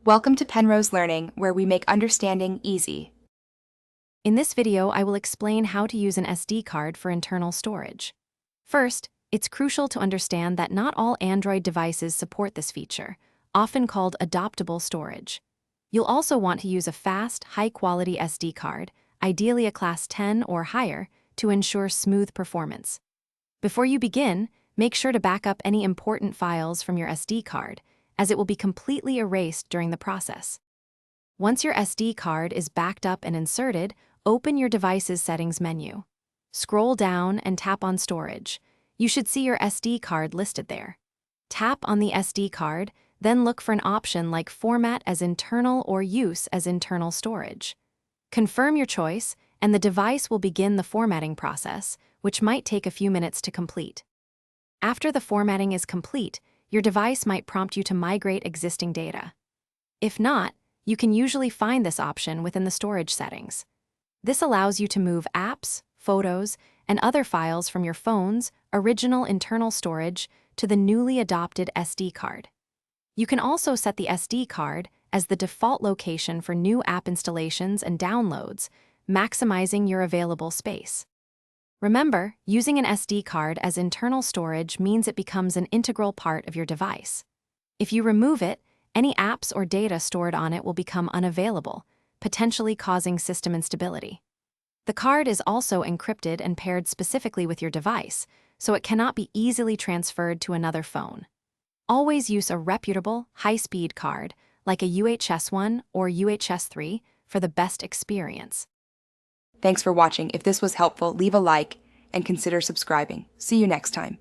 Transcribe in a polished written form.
Welcome to Penrose Learning, where we make understanding easy. In this video, I will explain how to use an SD card for internal storage. First, it's crucial to understand that not all Android devices support this feature, often called adaptable storage. You'll also want to use a fast, high-quality SD card, ideally a class 10 or higher, to ensure smooth performance. Before you begin, make sure to back up any important files from your SD card, as it will be completely erased during the process. Once your SD card is backed up and inserted, open your device's settings menu. Scroll down and tap on Storage. You should see your SD card listed there. Tap on the SD card, then look for an option like Format as Internal or Use as Internal Storage. Confirm your choice, and the device will begin the formatting process, which might take a few minutes to complete. After the formatting is complete, your device might prompt you to migrate existing data. If not, you can usually find this option within the storage settings. This allows you to move apps, photos, and other files from your phone's original internal storage to the newly adopted SD card. You can also set the SD card as the default location for new app installations and downloads, maximizing your available space. Remember, using an SD card as internal storage means it becomes an integral part of your device. If you remove it, any apps or data stored on it will become unavailable, potentially causing system instability. The card is also encrypted and paired specifically with your device, so it cannot be easily transferred to another phone. Always use a reputable, high-speed card, like a UHS 1 or UHS 3, for the best experience. Thanks for watching. If this was helpful, leave a like and consider subscribing. See you next time.